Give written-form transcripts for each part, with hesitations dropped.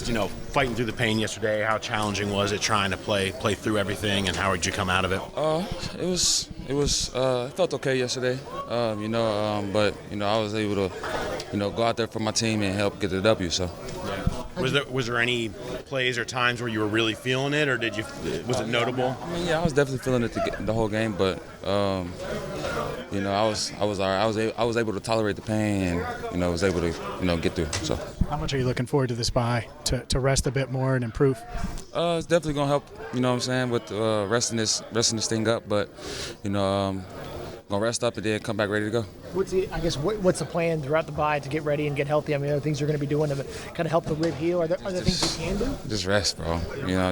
just, fighting through the pain yesterday? How challenging was it trying to play through everything, and how did you come out of it? It felt okay yesterday, but I was able to, go out there for my team and help get the W. So. Was there any plays or times where you were really feeling it, or was it notable? I mean, I was definitely feeling it the whole game, but I was all right. I was able to tolerate the pain, and was able to get through. So. How much are you looking forward to this bye to rest a bit more and improve? It's definitely gonna help. With resting this thing up, but gonna rest up and then come back ready to go. What's the plan throughout the bye to get ready and get healthy? I mean, are there things you're going to be doing to kind of help the rib heal? Are there things you can do? Just rest, bro.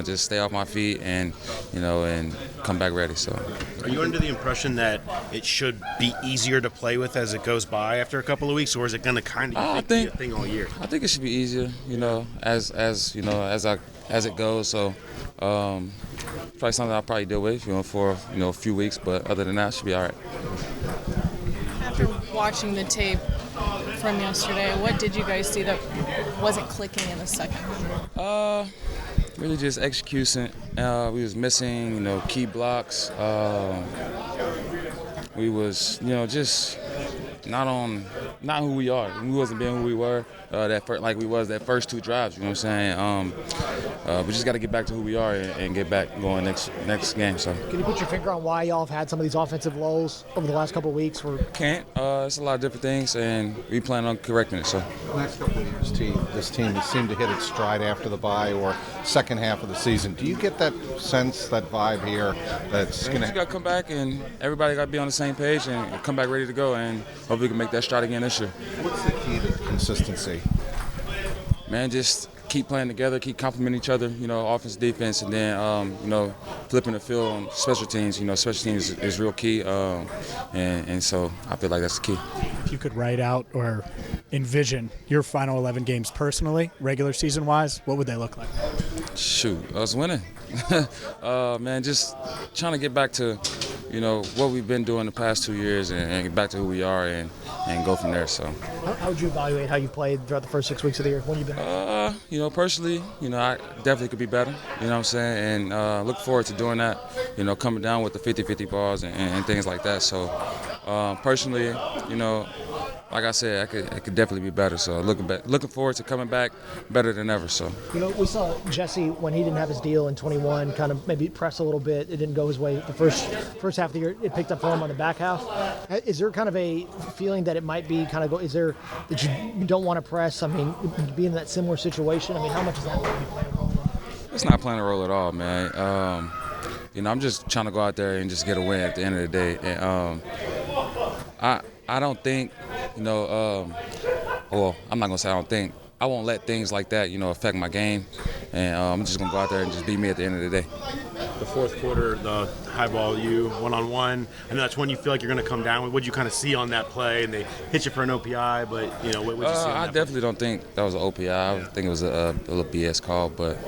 Just stay off my feet and and come back ready. So. Are you under the impression that it should be easier to play with as it goes by after a couple of weeks, or is it going to kind of be a thing all year? I think it should be easier, as it goes. So. Probably something I'll probably deal with, for a few weeks, but other than that, it should be all right. After watching the tape from yesterday, what did you guys see that wasn't clicking in the second? Really just execution. We was missing, key blocks. We was, just not who we are. We wasn't being who we were that first two drives. You know what I'm saying? We just got to get back to who we are and get back going next game. So. Can you put your finger on why y'all have had some of these offensive lows over the last couple of weeks? Can't. It's a lot of different things, and we plan on correcting it. So. The last couple of years, this team seemed to hit its stride after the bye or second half of the season. Do you get that sense, that vibe here that's going to? You got to come back, and everybody got to be on the same page and come back ready to go, and hopefully we can make that stride again this year. What's the key to consistency? Man, just keep playing together, keep complimenting each other, offense, defense, and then, flipping the field on special teams. Special teams is real key, and so I feel like that's the key. If you could write out or envision your final 11 games personally, regular season-wise, what would they look like? Shoot, us winning. Man, just trying to get back to, what we've been doing the past 2 years and get back to who we are and go from there. So. How would you evaluate how you played throughout the first 6 weeks of the year? When you been? Personally, I definitely could be better. You know what I'm saying? And look forward to doing that. Coming down with the 50-50 balls and things like that. So, personally, like I said, I could definitely be better. So looking forward to coming back better than ever. So. We saw Jesse when he didn't have his deal in 21, kind of maybe press a little bit. It didn't go his way the first half of the year. It picked up for him on the back half. Is there kind of a feeling that it might be kind of is there that you don't want to press? I mean, being in that similar situation. I mean, how much is that playing a role? It's not playing a role at all, man. I'm just trying to go out there and just get a win at the end of the day. And I don't think, well, I'm not gonna say I don't think. I won't let things like that, affect my game, and I'm just gonna go out there and just be me at the end of the day. The fourth quarter, the high ball, you one-on-one. I know that's when you feel like you're going to come down with. What did you kind of see on that play? And they hit you for an OPI, but what did you see? I definitely don't think that was an OPI. I think it was a little BS call, but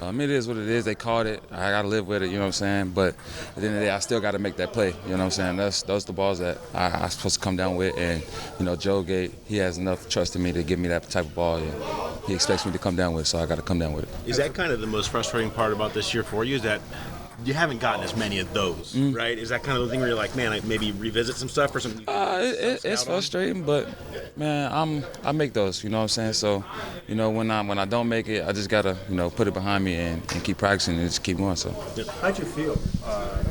it is what it is. They called it. I got to live with it. You know what I'm saying? But at the end of the day, I still got to make that play. You know what I'm saying? Those the balls that I'm supposed to come down with. And Joe Gate, he has enough trust in me to give me that type of ball. And he expects me to come down with it, so I got to come down with it. Is that kind of the most frustrating part about this year for you? Is that you haven't gotten as many of those, right? Is that kind of the thing where you're like, man, I maybe revisit some stuff or something? It's frustrating, but man, I make those. You know what I'm saying? So, when I don't make it, I just gotta put it behind me and keep practicing and just keep going. So. How'd you feel?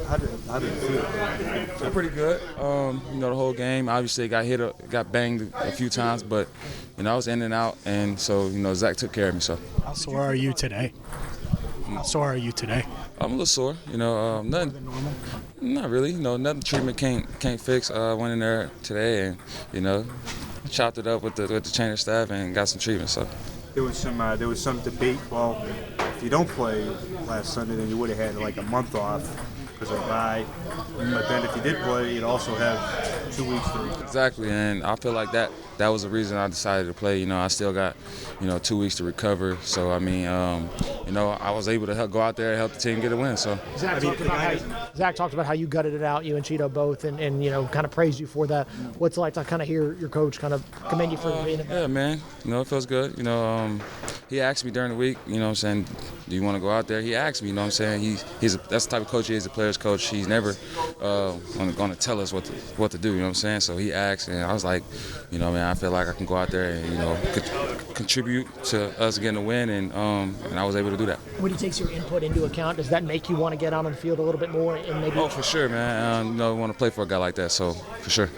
How did you feel? I feel pretty good. The whole game. Obviously, got banged a few times, but I was in and out, and so Zach took care of me. So. How sore are you today? I'm a little sore, nothing. Not really, nothing treatment can't fix. I went in there today and, chopped it up with the trainer staff and got some treatment. So there was some debate. Well, if you don't play last Sunday, then you would have had like a month off because of a bye. But then if you did play, you'd also have 2 weeks to recover. Exactly, and I feel like that was the reason I decided to play. I still got 2 weeks to recover. So I mean, I was able to go out there and help the team get a win. So Zach talked about how you gutted it out, you and Cheeto both, and kind of praised you for that. What's it like to kind of hear your coach kind of commend you for being in? Yeah, man. It feels good. He asked me during the week, saying, do you want to go out there? He asked me, I'm saying? That's the type of coach he is, a player's coach. He's never going to tell us what to do, saying? So he asked, and I was like, man, I feel like I can go out there and, contribute to us getting a win, and I was able to do that. When he takes your input into account, does that make you want to get out on the field a little bit more and maybe? Oh, for sure, man. I want to play for a guy like that, so for sure.